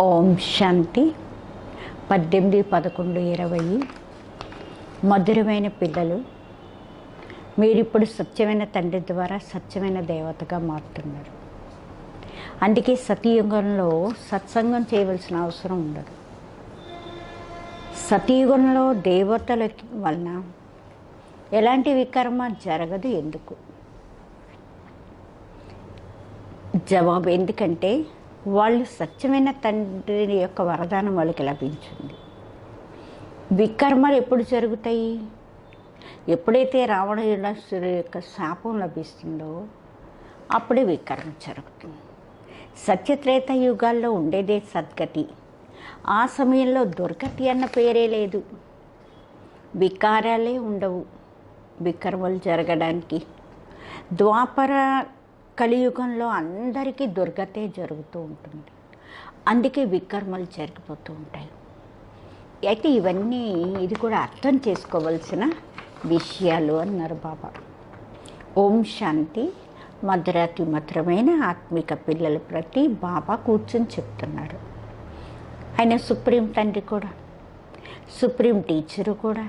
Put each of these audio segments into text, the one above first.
ఓం శాంతి 18-11-20 మధురమైన పిల్లలు, మీరిప్పుడు సత్యమైన తండ్రి ద్వారా సత్యమైన దేవతగా మారుతున్నారు. అందుకే సతయుగంలో సత్సంగం చేయవలసిన అవసరం ఉండదు. సతయుగంలో దేవతల వలన ఎలాంటి వికర్మ జరగదు. ఎందుకు? జవాబు ఎందుకంటే వాళ్ళు సత్యమైన తండ్రి యొక్క వరదానం వాళ్ళకి లభించింది. వికర్మలు ఎప్పుడు జరుగుతాయి? ఎప్పుడైతే రావణాసురుడి యొక్క శాపం లభిస్తుందో అప్పుడే వికర్మ జరుగుతుంది. సత్యత్రేత యుగాల్లో ఉండేదే సద్గతి. ఆ సమయంలో దుర్గతి అన్న పేరే లేదు. వికారాలే ఉండవు వికర్మలు జరగడానికి. ద్వాపర కలియుగంలో అందరికీ దుర్గతే జరుగుతూ ఉంటుంది. అందుకే వికర్మలు జరిగిపోతూ ఉంటాయి. అయితే ఇవన్నీ ఇది కూడా అర్థం చేసుకోవలసిన విషయాలు అన్నారు బాబా. ఓం శాంతి. మధురాతి మధురమైన ఆత్మిక పిల్లల ప్రతి బాబా కూర్చొని చెప్తున్నారు. ఆయన సుప్రీం తండ్రి కూడా, సుప్రీం టీచరు కూడా,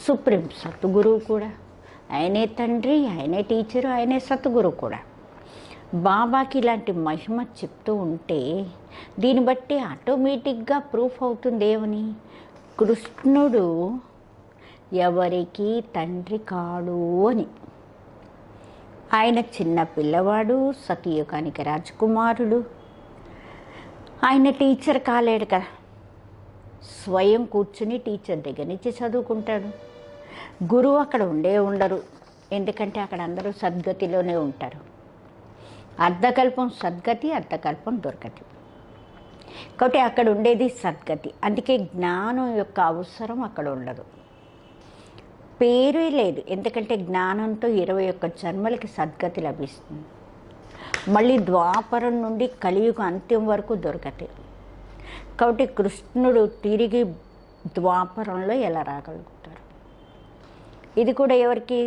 సుప్రీం సద్గురువు కూడా. ఆయనే తండ్రి, ఆయనే టీచరు, ఆయనే సద్గురువు కూడా. బాబాకి ఇలాంటి మహిమ చెప్తూ ఉంటే దీన్ని బట్టి ఆటోమేటిక్గా ప్రూఫ్ అవుతుంది ఏమని? కృష్ణుడు ఎవరికి తండ్రి కాడు అని. ఆయన చిన్న పిల్లవాడు, సతయుగానికి రాజకుమారుడు. ఆయన టీచర్ కాలేడు కదా, స్వయం కూర్చుని టీచర్ దగ్గర నుంచి చదువుకుంటాడు. గురువు అక్కడ ఉండరు, ఎందుకంటే అక్కడ అందరూ సద్గతిలోనే ఉంటారు. అర్ధకల్పం సద్గతి, అర్ధకల్పం దుర్గతి. కాబట్టి అక్కడ ఉండేది సద్గతి. అందుకే జ్ఞానం యొక్క అవసరం అక్కడ ఉండదు. పేరే లేదు, ఎందుకంటే జ్ఞానంతో 21 జన్మలకి సద్గతి లభిస్తుంది. మళ్ళీ ద్వాపరం నుండి కలియుగ అంత్యం వరకు దుర్గతి. కాబట్టి కృష్ణుడు తిరిగి ద్వాపరంలో ఎలా రాగలుగుతారు? ఇది కూడా ఎవరికి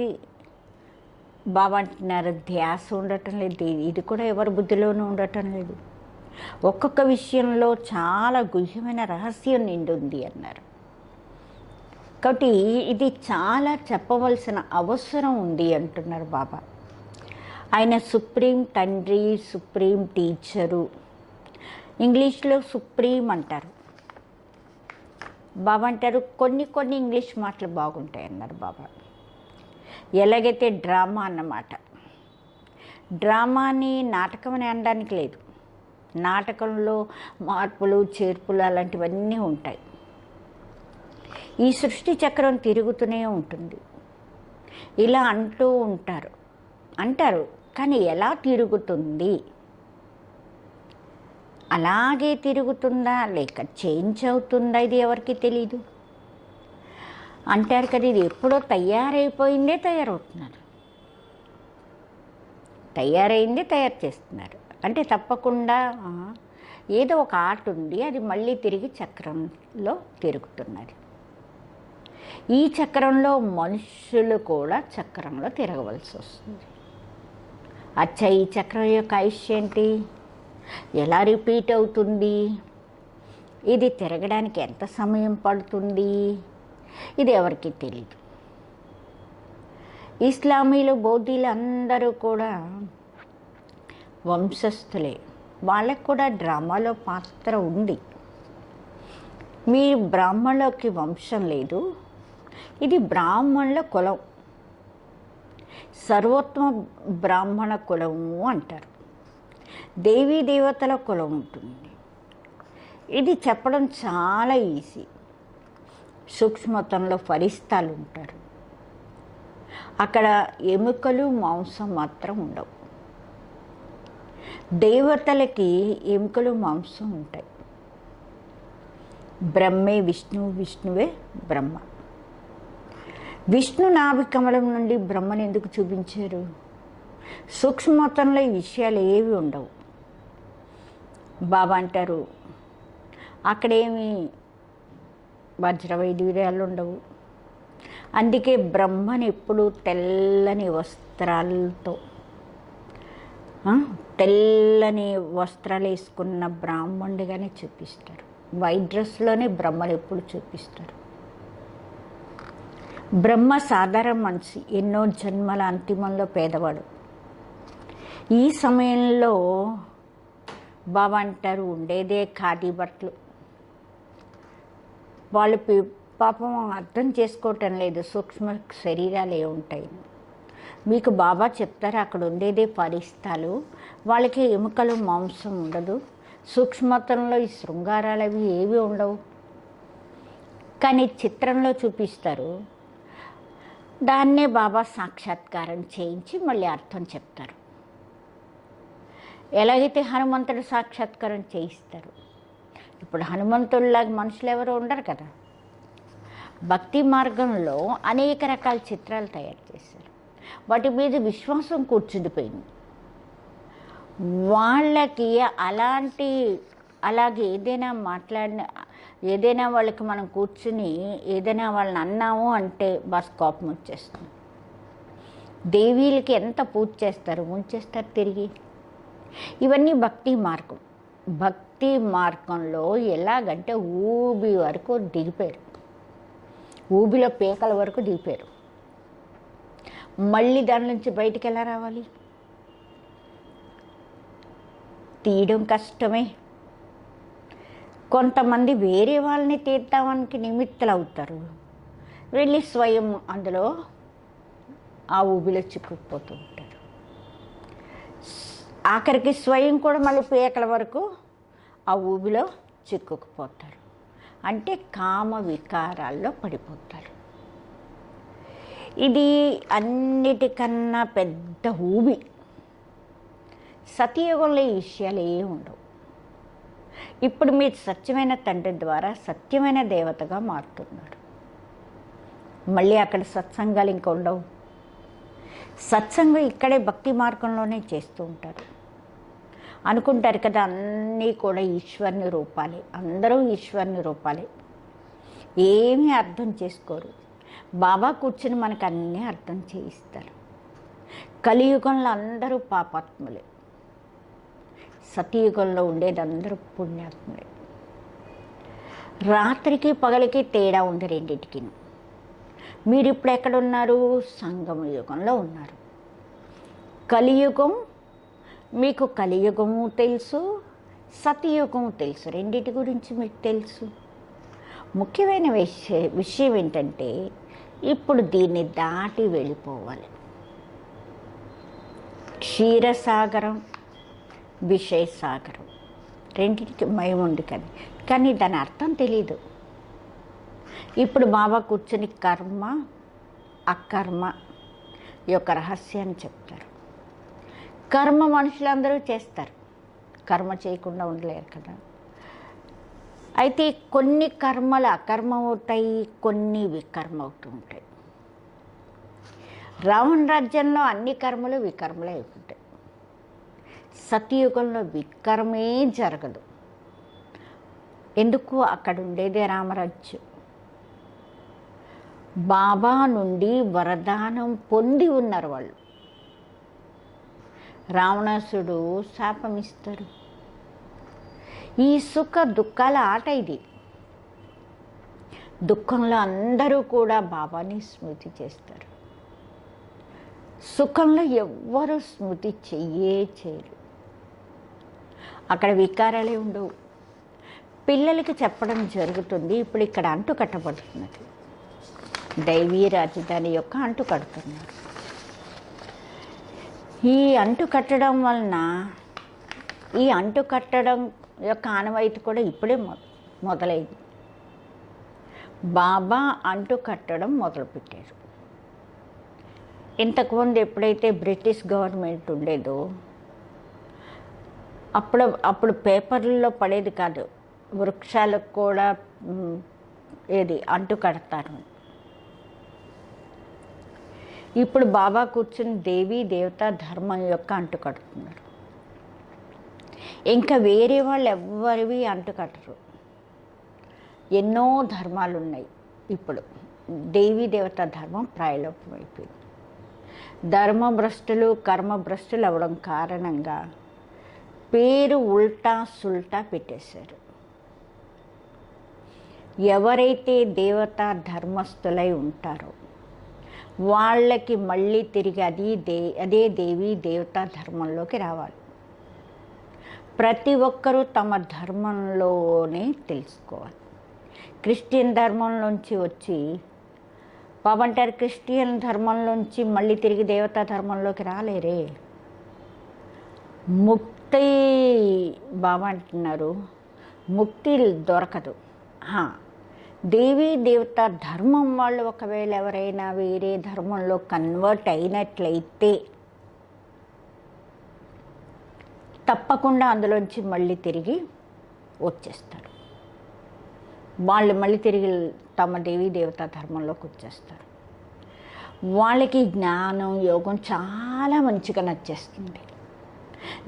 బాబా అంటున్నారు, ధ్యాస ఉండటం లేదు. ఇది కూడా ఎవరి బుద్ధిలోనూ ఉండటం లేదు. ఒక్కొక్క విషయంలో చాలా గుహ్యమైన రహస్యం నిండి ఉంది అన్నారు. కాబట్టి ఇది చాలా చెప్పవలసిన అవసరం ఉంది అంటున్నారు బాబా. ఆయన సుప్రీం తండ్రి, సుప్రీం టీచరు. ఇంగ్లీష్లో సుప్రీం అంటారు. బాబా అంటారు కొన్ని ఇంగ్లీష్ మాటలు బాగుంటాయి అన్నారు బాబా. ఎలాగైతే డ్రామా అన్నమాట, డ్రామాని నాటకం అని అనడానికి లేదు. నాటకంలో మార్పులు చేర్పులు అలాంటివన్నీ ఉంటాయి. ఈ సృష్టి చక్రం తిరుగుతూనే ఉంటుంది. ఇలా అంటారు కానీ ఎలా తిరుగుతుంది? అలాగే తిరుగుతుందా లేక చేంజ్ అవుతుందా? ఇది ఎవరికి తెలీదు. అంటారు కదా, ఇది ఎప్పుడో తయారవుతున్నారు. తయారైంది తయారు చేస్తున్నారు అంటే తప్పకుండా ఏదో ఒక ఆట ఉంది, అది మళ్ళీ తిరిగి చక్రంలో తిరుగుతున్నది. ఈ చక్రంలో మనుషులు కూడా చక్రంలో తిరగవలసి వస్తుంది. అచ్చా, ఈ చక్రం యొక్క ఆయుష్యం ఏంటి? ఎలా రిపీట్ అవుతుంది? ఇది తిరగడానికి ఎంత సమయం పడుతుంది? ఇది ఎవరికి తెలియదు. ఇస్లామీలు, బౌద్ధీలు అందరూ కూడా వంశస్థులే. వాళ్ళకు కూడా డ్రామాలో పాత్ర ఉంది. మీ బ్రాహ్మణులకి వంశం లేదు, ఇది బ్రాహ్మణుల కులం, సర్వోత్తమ బ్రాహ్మణ కులము అంటారు. దేవీ దేవతల కులం ఉంటుంది. ఇది చెప్పడం చాలా ఈజీ. సూక్ష్మతంలో ఫరిస్తాలు ఉంటారు. అక్కడ ఎముకలు మాంసం మాత్రం ఉండవు. దేవతలకి ఎముకలు మాంసం ఉంటాయి. బ్రహ్మే విష్ణువు, విష్ణువే బ్రహ్మ. విష్ణు నాభికమలం నుండి బ్రహ్మను ఎందుకు చూపించారు? సూక్ష్మతంలో ఈ విషయాలు ఏవి ఉండవు. బాబా అంటారు అక్కడేమి వజ్రవైడూర్యాలు ఉండవు. అందుకే బ్రహ్మని ఎప్పుడు తెల్లని వస్త్రాలతో ఆ, తెల్లని వస్త్రాలు వేసుకున్న బ్రాహ్మణుడిగానే చూపిస్తారు. వైట్ డ్రెస్లోనే బ్రహ్మలు ఎప్పుడు చూపిస్తారు. బ్రహ్మ సాధారణ మనిషి, ఎన్నో జన్మల అంతిమంలో పేదవాడు. ఈ సమయంలో బాబా అంటారు, ఉండేదే ఖాదీ బట్టలు. వాళ్ళు పాపం అర్థం చేసుకోవటం లేదు సూక్ష్మ శరీరాలు ఏముంటాయి. మీకు బాబా చెప్తారు అక్కడ ఉండేదే పరిస్తాలు, వాళ్ళకి ఎముకలు మాంసం ఉండదు, సూక్ష్మతంలో ఈ శృంగారాలు అవి ఏవి ఉండవు. కానీ చిత్రంలో చూపిస్తారు, దాన్నే బాబా సాక్షాత్కారం చేయించి మళ్ళీ అర్థం చెప్తారు. ఎలాగైతే హనుమంతుడు సాక్షాత్కారం చేయిస్తారు. ఇప్పుడు హనుమంతుడిలాగా మనుషులు ఎవరు ఉండరు కదా. భక్తి మార్గంలో అనేక రకాల చిత్రాలు తయారు చేశారు. వాటి మీద విశ్వాసం కూర్చుండిపోయింది వాళ్ళకి. అలాగే ఏదైనా వాళ్ళకి మనం కూర్చుని ఏదైనా వాళ్ళని అన్నాము అంటే బస్ కోపం వచ్చేస్తుంది. దేవీలకి ఎంత పూజ చేస్తారు, ముంచేస్తారు తిరిగి. ఇవన్నీ భక్తి మార్గం. భక్తి మార్గంలో ఎలాగంటే ఊబి వరకు దిగిపోయారు, ఊబిలో పీకల వరకు దిగిపోయారు. మళ్ళీ దాని నుంచి బయటికి ఎలా రావాలి? తీయడం కష్టమే. కొంతమంది వేరే వాళ్ళని తీర్తానికి నిమిత్తలు అవుతారు, వెళ్ళి స్వయం అందులో ఆ ఊబిలో చిక్కుకుపోతూ ఉంటారు. ఆఖరికి స్వయం కూడా మళ్ళీ పీకల వరకు ఆ ఊబిలో చిక్కుకుపోతారు. అంటే కామ వికారాల్లో పడిపోతారు. ఇది అన్నిటికన్నా పెద్ద ఊబి. సతయుగంలో ఈ విషయాలు ఏమి ఉండవు. ఇప్పుడు మీరు సత్యమైన తండ్రి ద్వారా సత్యమైన దేవతగా మారుతున్నారు. మళ్ళీ అక్కడ సత్సంగాలు ఇంకా ఉండవు. సత్సంగం ఇక్కడే భక్తి మార్గంలోనే చేస్తూ ఉంటారు. అనుకుంటారు కదా అన్నీ కూడా ఈశ్వరుని రూపాలే, అందరూ ఈశ్వరుని రూపాలే. ఏమీ అర్థం చేసుకోరు. బాబా కూర్చుని మనకు అన్నీ అర్థం చేయిస్తారు. కలియుగంలో అందరూ పాపాత్ములే, సతయుగంలో ఉండేది అందరూ పుణ్యాత్ములే. రాత్రికి పగలికి తేడా ఉంది రెండింటికి. మీరు ఇప్పుడు ఎక్కడున్నారు? సంగమ యుగంలో ఉన్నారు. కలియుగం మీకు కలియుగము తెలుసు, సతయుగము తెలుసు. రెండింటి గురించి మీకు తెలుసు. ముఖ్యమైన విషయం ఏంటంటే ఇప్పుడు దీన్ని దాటి వెళ్ళిపోవాలి. క్షీరసాగరం, విషయసాగరం రెండింటికి మయం ఉంది కానీ దాని అర్థం తెలీదు. ఇప్పుడు బాబా కూర్చొని కర్మ అకర్మ యొక్క రహస్యాన్ని చెప్తారు. కర్మ మనుషులందరూ చేస్తారు, కర్మ చేయకుండా ఉండలేరు కదా. అయితే కొన్ని కర్మలు అకర్మ అవుతాయి, కొన్ని వికర్మ అవుతూ ఉంటాయి. రావణ రాజ్యంలో అన్ని కర్మలు వికర్మలే అయిపోతాయి. సతయుగంలో వికర్మే జరగదు. ఎందుకు? అక్కడ ఉండేదే రామరాజ్యం. బాబా నుండి వరదానం పొంది ఉన్నారు వాళ్ళు. రావణాసుడు శాపమిస్తారు. ఈ సుఖ దుఃఖాల ఆట ఇది. దుఃఖంలో అందరూ కూడా బాబాని స్మృతి చేస్తారు. సుఖంలో ఎవ్వరూ స్మృతి చేయరు. అక్కడ వికారాలే ఉండవు. పిల్లలకి చెప్పడం జరుగుతుంది. ఇప్పుడు ఇక్కడ అంటు కట్టబడుతున్నది. దైవీ రాజధాని యొక్క అంటు కడుతున్నారు. ఈ అంటు కట్టడం వలన ఈ అంటు కట్టడం యొక్క ఆనవాయితీ కూడా ఇప్పుడే మొదలైంది. బాబా అంటు కట్టడం మొదలుపెట్టారు. ఇంతకుముందు ఎప్పుడైతే బ్రిటిష్ గవర్నమెంట్ ఉండేదో అప్పుడు పేపర్లలో పడేది కాదు. వృక్షాలకు కూడా అంటు కడతారు. ఇప్పుడు బాబా కూర్చుని దేవీ దేవత ధర్మం యొక్క అంటు కడుతున్నారు. ఇంకా వేరే వాళ్ళు ఎవ్వరివి అంటు కట్టరు. ఎన్నో ధర్మాలు ఉన్నాయి. ఇప్పుడు దేవీ దేవత ధర్మం ప్రాయలోపం అయిపోయింది. ధర్మభ్రష్టులు కర్మభ్రష్టులు అవ్వడం కారణంగా పేరు ఉల్టా సుల్టా పెట్టేశారు. ఎవరైతే దేవతా ధర్మస్థులై ఉంటారో వాళ్ళకి మళ్ళీ తిరిగి అదే దేవి దేవతా ధర్మంలోకి రావాలి. ప్రతి ఒక్కరూ తమ ధర్మంలోనే తెలుసుకోవాలి. క్రిస్టియన్ ధర్మంలోంచి వచ్చి బాబంటారు క్రిస్టియన్ ధర్మంలోంచి మళ్ళీ తిరిగి దేవతా ధర్మంలోకి రాలేరే. ముక్తి బాబా అంటున్నారు, ముక్తి దొరకదు. దేవీ దేవతా ధర్మం వాళ్ళు ఒకవేళ ఎవరైనా వేరే ధర్మంలో కన్వర్ట్ అయినట్లయితే తప్పకుండా అందులోంచి మళ్ళీ తిరిగి వచ్చేస్తారు. వాళ్ళు మళ్ళీ తిరిగి తమ దేవీ దేవతా ధర్మంలోకి వచ్చేస్తారు. వాళ్ళకి జ్ఞానం యోగం చాలా మంచిగా నచ్చేస్తుంది.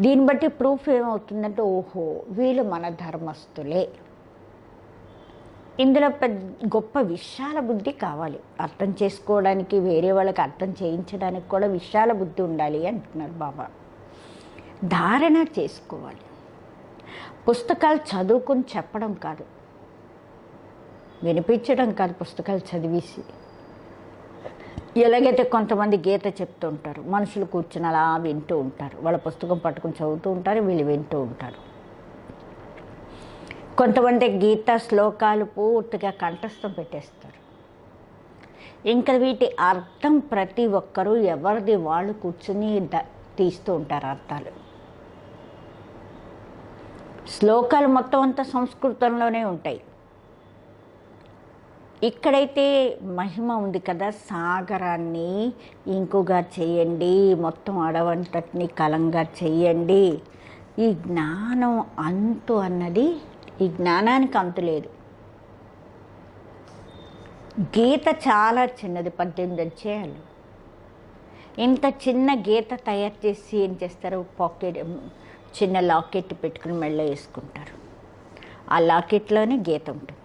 దీన్ని బట్టి ప్రూఫ్ ఏమవుతుందంటే ఓహో వీళ్ళు మన ధర్మస్థులే. ఇందులో గొప్ప విశాల బుద్ధి కావాలి. అర్థం చేసుకోవడానికి, వేరే వాళ్ళకి అర్థం చేయించడానికి కూడా విశాల బుద్ధి ఉండాలి అంటున్నారు బాబా. ధారణ చేసుకోవాలి. పుస్తకాలు చదువుకుని చెప్పడం కాదు, వినిపించడం కాదు, పుస్తకాలు చదివేసి. ఎలాగైతే కొంతమంది గీత చెప్తూ ఉంటారు, మనుషులు కూర్చుని అలా వింటూ ఉంటారు, వాళ్ళ పుస్తకం పట్టుకుని చదువుతూ ఉంటారు, వీళ్ళు వింటూ ఉంటారు. కొంతమంది గీత శ్లోకాలు పూర్తిగా కంఠస్థం పెట్టేస్తారు. ఇంకా వీటి అర్థం ప్రతి ఒక్కరూ ఎవరిది వాళ్ళు కూర్చుని తీస్తూ ఉంటారు అర్థాలు. శ్లోకాలు మొత్తం అంతా సంస్కృతంలోనే ఉంటాయి. ఇక్కడైతే మహిమ ఉంది కదా, సాగరాన్ని ఇంకుగా చేయండి, మొత్తం అడవంతటిని కలంగా చేయండి. ఈ జ్ఞానం అంతు అన్నది, ఈ జ్ఞానానికి అంతు లేదు. గీత చాలా చిన్నది, 18 అధ్యాయాలు. ఇంత చిన్న గీత తయారు చేసి ఏం చేస్తారు, పాకెట్ చిన్న లాకెట్ పెట్టుకుని మెళ్ళ వేసుకుంటారు. ఆ లాకెట్లోనే గీత ఉంటుంది.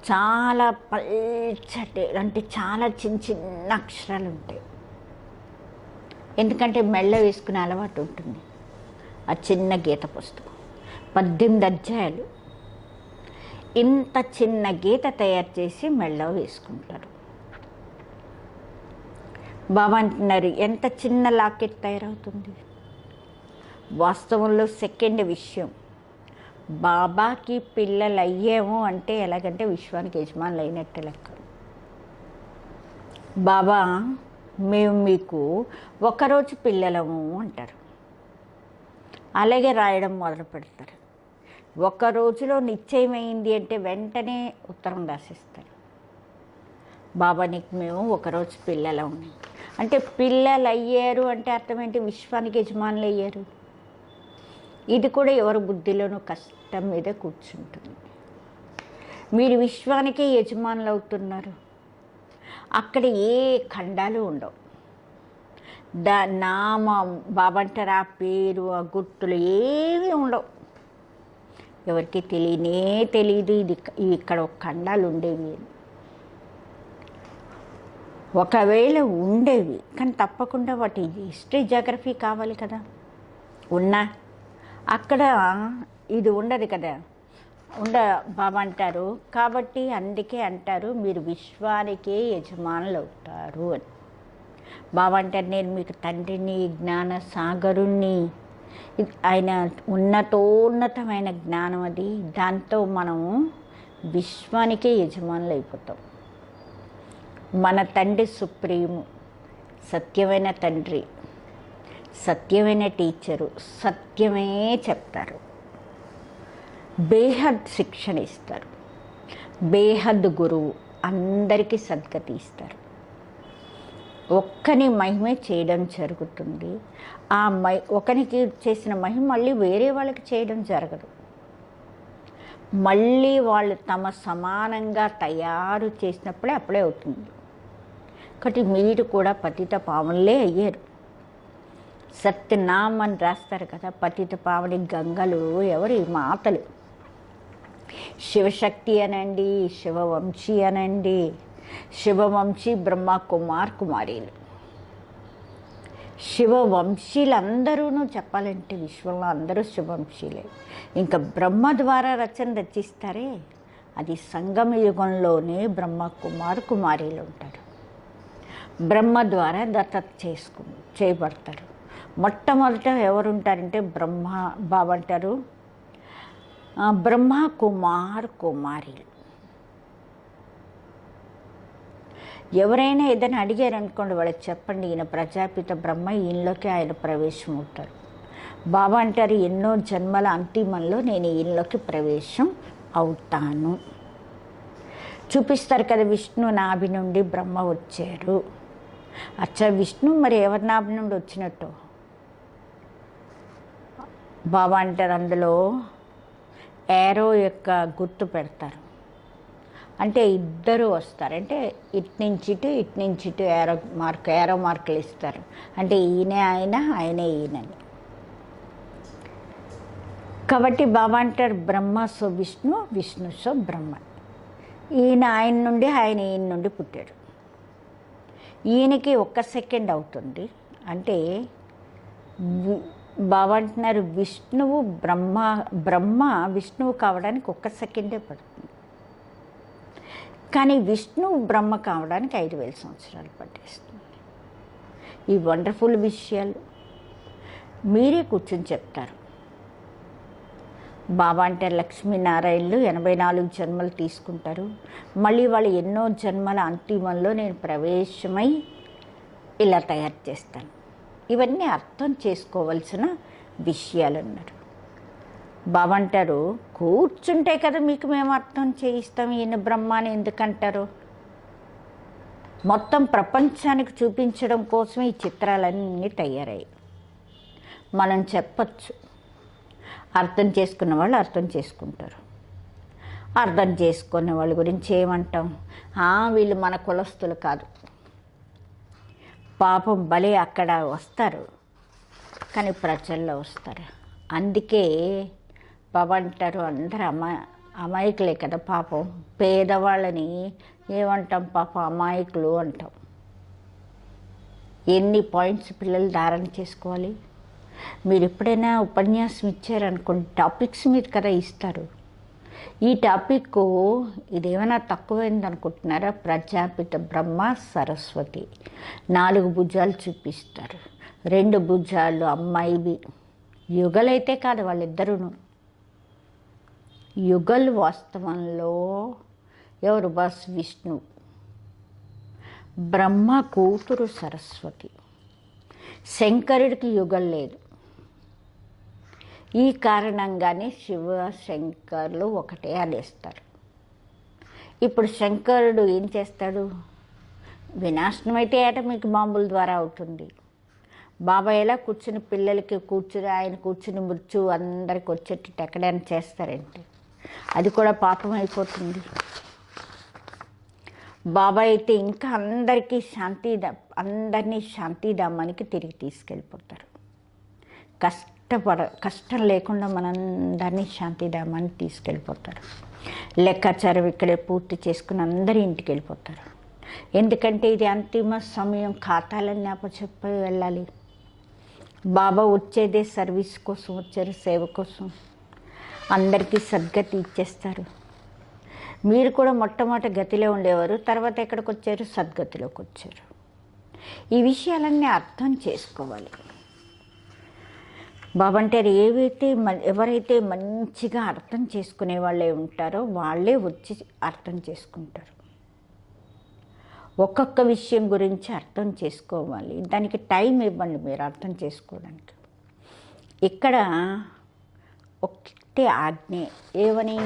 చాలా పల్చటి అంటే చాలా చిన్న చిన్న అక్షరాలు ఉంటాయి. ఎందుకంటే మెళ్ళ వేసుకునే అలవాటు ఉంటుంది. ఆ చిన్న గీత పుస్తకం 18 అధ్యాయాలు. ఇంత చిన్న గీత తయారు చేసి మెళ్ళ వేసుకుంటారు. బాబా అంటున్నారు ఎంత చిన్న లాకెట్ తయారవుతుంది. వాస్తవంలో సెకండ్ విషయం, బాబాకి పిల్లలు అయ్యాము అంటే ఎలాగంటే విశ్వానికి యజమానులు అయినట్టే లెక్క. బాబా మేము మీకు ఒకరోజు పిల్లలము అంటారు. అలాగే రాయడం మొదలు పెడతారు. ఒక రోజులో నిశ్చయమైంది అంటే వెంటనే ఉత్తరం రాసిస్తారు. బాబా నీకు మేము ఒకరోజు పిల్లలము అంటే పిల్లలు అయ్యారు అంటే అర్థం ఏంటి, విశ్వానికి యజమానులు అయ్యారు. ఇది కూడా ఎవరి బుద్ధిలోనూ కష్టం మీద కూర్చుంటుంది. మీరు విశ్వానికే యజమానులు అవుతున్నారు. అక్కడ ఏ ఖండాలు ఉండవు. నామం బాబా అంటారు, ఆ పేరు ఆ గుర్తులు ఏమీ ఉండవు. ఎవరికి తెలియదు ఇది ఇక్కడ ఒక ఖండాలు ఉండేవి. ఒకవేళ ఉండేవి కానీ తప్పకుండా వాటి హిస్టరీ జాగ్రఫీ కావాలి కదా. ఉన్నా అక్కడ ఇది ఉండదు కదా, బాబా అంటారు. కాబట్టి అందుకే అంటారు మీరు విశ్వానికే యజమానులు అవుతారు అని. బాబా అంటారు నేను మీకు తండ్రిని, జ్ఞాన సాగరుణ్ణి. ఆయన ఉన్నతోన్నతమైన జ్ఞానం అది. దాంతో మనము విశ్వానికే యజమానులు అయిపోతాం. మన తండ్రి సుప్రీము, సత్యమైన తండ్రి, సత్యమైన టీచరు, సత్యమే చెప్తారు. బేహద్ శిక్షణ ఇస్తారు. బేహద్ గురువు, అందరికీ సద్గతి ఇస్తారు. ఒక్కని మహిమే చేయడం జరుగుతుంది. ఆ ఒకరికి చేసిన మహిమ మళ్ళీ వేరే వాళ్ళకి చేయడం జరగదు. మళ్ళీ వాళ్ళు తమ సమానంగా తయారు చేసినప్పుడే అప్పుడే అవుతుంది. కాబట్టి మీరు కూడా పతిత పావనులే అయ్యారు. సత్యనామ్ అని రాస్తారు కదా, పతిత పావని గంగలు ఎవరు, మాతలు. శివశక్తి అనండి, శివవంశీ అనండి, శివవంశీ బ్రహ్మ కుమారీలు. శివవంశీలందరూ చెప్పాలంటే విశ్వంలో అందరూ శివవంశీలే. ఇంకా బ్రహ్మ ద్వారా రచిస్తారే, అది సంగమ యుగంలోనే బ్రహ్మ కుమారీలు ఉంటారు. బ్రహ్మ ద్వారా దత్తత చేయబడతారు. మొట్టమొదట ఎవరుంటారంటే బాబా అంటారు బ్రహ్మ కుమారీలు. ఎవరైనా ఏదైనా అడిగారనుకోండి, వాళ్ళకి చెప్పండి ఈయన ప్రజాపిత బ్రహ్మ, ఈయనలోకి ఆయన ప్రవేశం అవుతారు. బాబా అంటారు ఎన్నో జన్మల అంతిమంలో నేను ఈయనలోకి ప్రవేశం అవుతాను. చూపిస్తారు కదా, విష్ణు నాభి నుండి బ్రహ్మ వచ్చారు. అచ్చా, విష్ణు మరి ఎవరి నాభి నుండి వచ్చినట్టు? బాబా అంటారు అందులో ఏరో యొక్క గుర్తు పెడతారు. అంటే ఇద్దరు వస్తారు, అంటే ఇటు నుంచి ఇటు ఏరో మార్కులు ఇస్తారు. అంటే ఈయనే ఆయనే ఈయనని. కాబట్టి బాబా అంటారు బ్రహ్మ సో విష్ణు, విష్ణు సో బ్రహ్మ. ఆయన నుండి ఈయన నుండి పుట్టాడు. ఈయనకి 1 సెకండ్ అవుతుంది. అంటే బాబా అంటున్నారు విష్ణువు బ్రహ్మ విష్ణువు కావడానికి 1 సెకండే పడుతుంది. కానీ విష్ణువు బ్రహ్మ కావడానికి 5000 సంవత్సరాలు పట్టేస్తుంది. ఈ వండర్ఫుల్ విషయాలు మీరే కూర్చొని చెప్తారు. బాబా అంటే లక్ష్మీనారాయణులు 84 జన్మలు తీసుకుంటారు. మళ్ళీ వాళ్ళు ఎన్నో జన్మల అంతిమంలో నేను ప్రవేశమై ఇలా తయారు చేస్తాను. ఇవన్నీ అర్థం చేసుకోవాల్సిన విషయాలు అన్నారు. బాబా అంటారు కూర్చుంటే కదా మీకు మేము అర్థం చేయిస్తాం, ఈయన బ్రహ్మ అని ఎందుకంటారు? మొత్తం ప్రపంచానికి చూపించడం కోసం ఈ చిత్రాలన్నీ తయారయ్యాయి. మనం చెప్పచ్చు, అర్థం చేసుకున్న వాళ్ళు అర్థం చేసుకుంటారు. అర్థం చేసుకునే వాళ్ళ గురించి ఏమంటాం? వీళ్ళు మన కులస్తులు కాదు, పాపం భలే అక్కడ వస్తారు కానీ ప్రజల్లో వస్తారు. అందుకే బాబా అంటారు అందరూ అమాయకులే కదా పాపం. పేదవాళ్ళని ఏమంటాం? పాపం అమాయకులు అంటాం. ఎన్ని పాయింట్స్ పిల్లలు ధారణ చేసుకోవాలి? మీరు ఎప్పుడైనా ఉపన్యాసం ఇచ్చారనుకోండి, టాపిక్స్ మీద కదా ఇస్తారు. ఈ టాపిక్ ఇదేమైనా తక్కువైంది అనుకుంటున్నారా? ప్రజాపిత బ్రహ్మ సరస్వతి 4 భుజాలు చూపిస్తారు. 2 భుజాలు అమ్మాయివి. యుగలైతే కాదు వాళ్ళిద్దరూను. యుగల్ వాస్తవంలో ఎవరు? బస్ విష్ణు. బ్రహ్మ కూతురు సరస్వతి. శంకరుడికి యుగల్ లేదు. ఈ కారణంగానే శివ శంకర్లు ఒకటే అనేస్తారు. ఇప్పుడు శంకరుడు ఏం చేస్తాడు? వినాశనం అయితే మీకు బాంబుల ద్వారా అవుతుంది. బాబా ఎలా కూర్చుని పిల్లలకి ఆయన కూర్చుని మృత్యు అందరికి వచ్చేటట్టు ఎక్కడైనా చేస్తారంటే అది కూడా పాపం అయిపోతుంది. బాబా అయితే ఇంకా అందరినీ శాంతిధామానికి తిరిగి తీసుకెళ్ళిపోతారు. కష్టం లేకుండా మనందరినీ శాంతిధామాన్ని తీసుకెళ్ళిపోతారు. లెక్కాచారం ఇక్కడే పూర్తి చేసుకుని అందరూ ఇంటికి వెళ్ళిపోతారు. ఎందుకంటే ఇది అంతిమ సమయం. ఖాతాలన్నీ అప్పచెప్పి వెళ్ళాలి. బాబా వచ్చేదే సర్వీస్ కోసం వచ్చారు, సేవ కోసం. అందరికీ సద్గతి ఇచ్చేస్తారు. మీరు కూడా మొట్టమొదటి గతిలో ఉండేవారు, తర్వాత ఎక్కడికి వచ్చారు? సద్గతిలోకి వచ్చారు. ఈ విషయాలన్నీ అర్థం చేసుకోవాలి. బాబా అంటారు ఎవరైతే మంచిగా అర్థం చేసుకునే వాళ్ళే ఉంటారో వాళ్ళే వచ్చి అర్థం చేసుకుంటారు. ఒక్కొక్క విషయం గురించి అర్థం చేసుకోవాలి. దానికి టైం ఇవ్వండి మీరు అర్థం చేసుకోవడానికి. ఇక్కడ ఒకటే ఆజ్ఞ, ఏమని?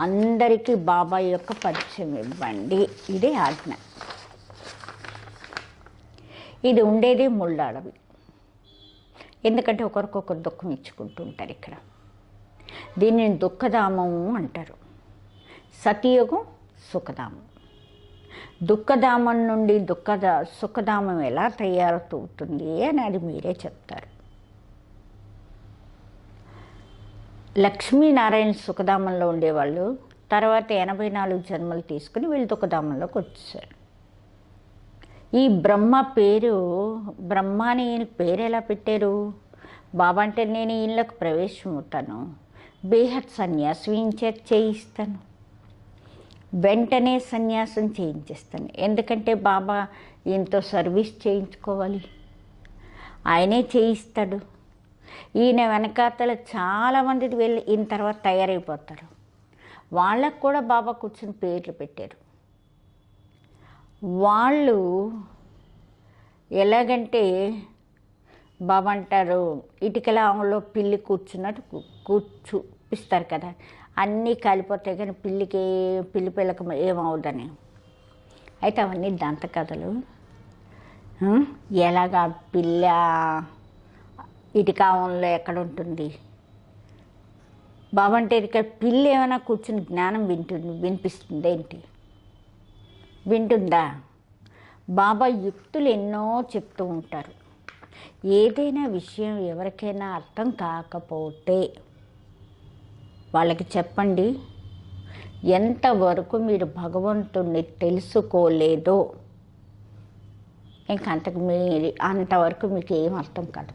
అందరికీ బాబా యొక్క పరిచయం ఇవ్వండి. ఇదే ఆజ్ఞ. ఇది ఉండేదే ముళ్ళ అడవి. ఎందుకంటే ఒకరికొకరు దుఃఖం ఇచ్చుకుంటూ ఉంటారు. ఇక్కడ దీన్ని దుఃఖధామము అంటారు. సతయుగం సుఖధామం. దుఃఖధామం నుండి సుఖధామం ఎలా తయారవుతుంది అని అది మీరే చెప్తారు. లక్ష్మీనారాయణ సుఖధామంలో ఉండేవాళ్ళు తర్వాత 84 జన్మలు తీసుకుని వీళ్ళు దుఃఖధామంలోకి వచ్చేసారు. ఈ బ్రహ్మ పేరు, బ్రహ్మ అని ఈయన పేరు ఎలా పెట్టారు? బాబా అంటే నేను ఈయనలకు ప్రవేశం అవుతాను, బేహద్ సన్యాసం చేయిస్తాను, వెంటనే సన్యాసం చేయించేస్తాను. ఎందుకంటే బాబా ఈయనతో సర్వీస్ చేయించుకోవాలి, ఆయనే చేయిస్తాడు. ఈయన వెనకాతల చాలామంది వెళ్ళి ఈయన తర్వాత తయారైపోతారు. వాళ్ళకు కూడా బాబా కూర్చొని పేర్లు పెట్టారు. వాళ్ళు ఎలాగంటే బాబా అంటారు, ఇటుకలో పిల్లి కూర్చున్నట్టు చూపిస్తారు కదా, అన్నీ కాలిపోతాయి కానీ పిల్లి పిల్లకి ఏమవుదని. అయితే అవన్నీ దంతకథలు. ఎలాగా పిల్ల ఇటుకావంలో ఎక్కడ ఉంటుంది? బాబా అంటే ఇక్కడ పిల్లి ఏమైనా కూర్చుని జ్ఞానం వినిపిస్తుంది ఏంటి? వింటుందా? బాబా యుక్తులు ఎన్నో చెప్తూ ఉంటారు. ఏదైనా విషయం ఎవరికైనా అర్థం కాకపోతే వాళ్ళకి చెప్పండి, ఎంతవరకు మీరు భగవంతుణ్ణి తెలుసుకోలేదో అంతవరకు మీకు ఏం అర్థం కాదు.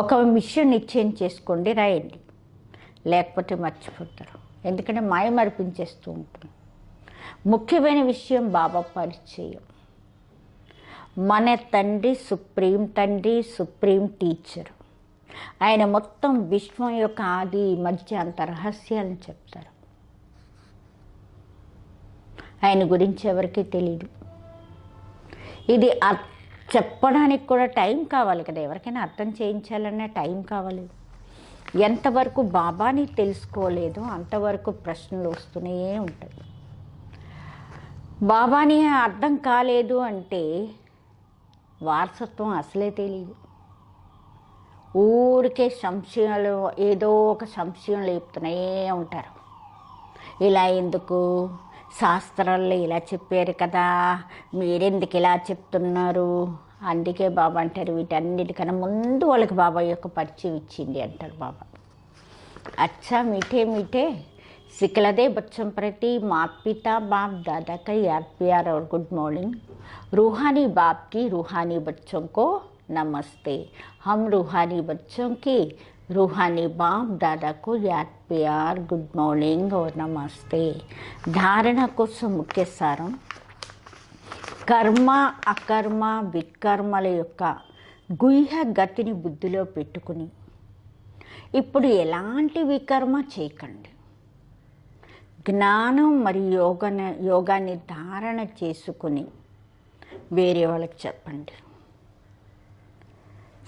ఒక విషయం నిశ్చయం చేసుకోండి, రాయండి, లేకపోతే మర్చిపోతారు. ఎందుకంటే మాయ మరిపించేస్తూ ఉంటుంది. ముఖ్యమైన విషయం బాబా పరిచయం. మన తండ్రి, సుప్రీం టీచర్. ఆయన మొత్తం విశ్వం యొక్క ఆది మధ్య అంత రహస్యాలను చెప్తారు. ఆయన గురించి ఎవరికీ తెలియదు. ఇది చెప్పడానికి కూడా టైం కావాలి కదా, ఎవరికైనా అర్థం చేయించాలన్నా టైం కావాలి. ఎంతవరకు బాబాని తెలుసుకోలేదో అంతవరకు ప్రశ్నలు వస్తూనే ఉంటాయి. బాబాని అర్థం కాలేదు అంటే వారసత్వం అసలే తెలియదు. ఊరికే సంశయాలు, ఏదో ఒక సంశయం లేపుతూనే ఉంటారు. ఇలా ఎందుకు, శాస్త్రాల్లో ఇలా చెప్పారు కదా, మీరెందుకు ఇలా చెప్తున్నారు? అందుకే బాబా అంటారు, వీటన్నిటికన్నా ముందు వాళ్ళకి బాబా యొక్క పరిచయం ఇచ్చింది అంటారు బాబా. అచ్చా మీఠే सिकलदे बच्चों प्रति माता पिता बाप दादा का याद प्यार और गुड मॉर्निंग। रूहानी बाप की रूहानी बच्चों को नमस्ते। हम रूहानी बच्चों की रूहानी बाप दादा को याद प्यार गुड मॉर्निंग और नमस्ते। धारणा కోసం ముఖ్య సారం, కర్మ అకర్మ వికర్మల యొక్క గుహ్య గతిని బుద్ధిలో పెట్టుకుని ఇప్పుడు ఎలాంటి వికర్మ చేయకండి. జ్ఞానం మరియు యోగాన్ని ధారణ చేసుకుని వేరే వాళ్ళకి చెప్పండి.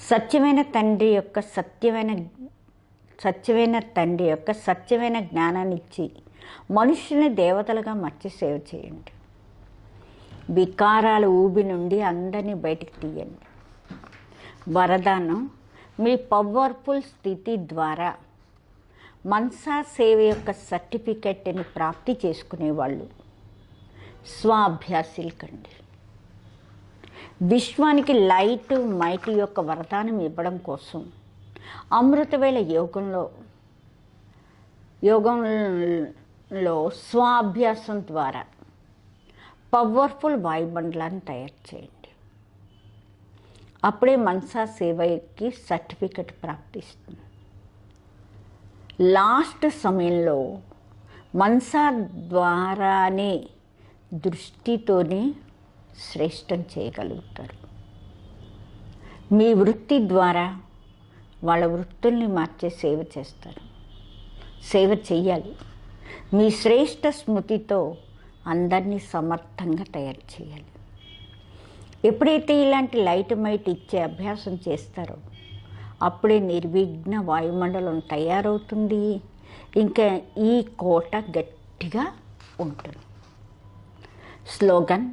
సత్యమైన తండ్రి యొక్క సత్యమైన జ్ఞానాన్ని ఇచ్చి మనుషుల్ని దేవతలుగా మార్చి సేవ చేయండి. వికారాల ఊబి నుండి అందరినీ బయటికి తీయండి. వరదానం, మీ పవర్ఫుల్ స్థితి ద్వారా మనసా సేవ యొక్క సర్టిఫికెట్ని ప్రాప్తి చేసుకునేవాళ్ళు స్వాభ్యాసులు కండి. విశ్వానికి లైట్ మైట్ యొక్క వరదానం ఇవ్వడం కోసం అమృతవేళ యోగంలో స్వాభ్యాసం ద్వారా పవర్ఫుల్ వాయుమండలాన్ని తయారు చేయండి. అప్పుడే మనసా సేవకి సర్టిఫికెట్ ప్రాప్తిస్తుంది. లాస్ట్ సమయంలో మనసా ద్వారానే దృష్టితోనే శ్రేష్టం చేయగలుగుతారు. మీ వృత్తి ద్వారా వాళ్ళ వృత్తుల్ని మార్చే సేవ చేస్తారు. సేవ చెయ్యాలి. మీ శ్రేష్ట స్మృతితో అందరినీ సమర్థంగా తయారు చేయాలి. ఎప్పుడైతే ఇలాంటి లైట్ మైట్ ఇచ్చే అభ్యాసం చేస్తారో అప్పుడే నిర్విఘ్న వాయుమండలం తయారవుతుంది. ఇంకా ఈ కోట గట్టిగా ఉంటుంది. స్లోగన్,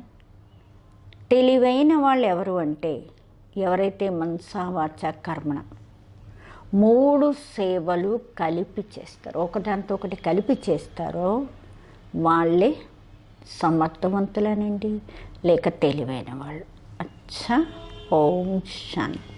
తెలివైన వాళ్ళు ఎవరు అంటే ఎవరైతే మనసా వాచ కర్మణ 3 సేవలు కలిపి చేస్తారో, ఒకదాంతో ఒకటి కలిపి చేస్తారో వాళ్ళే సమర్థవంతులనండి, లేక తెలివైన వాళ్ళు. అచ్చా, ఓం శాంతి.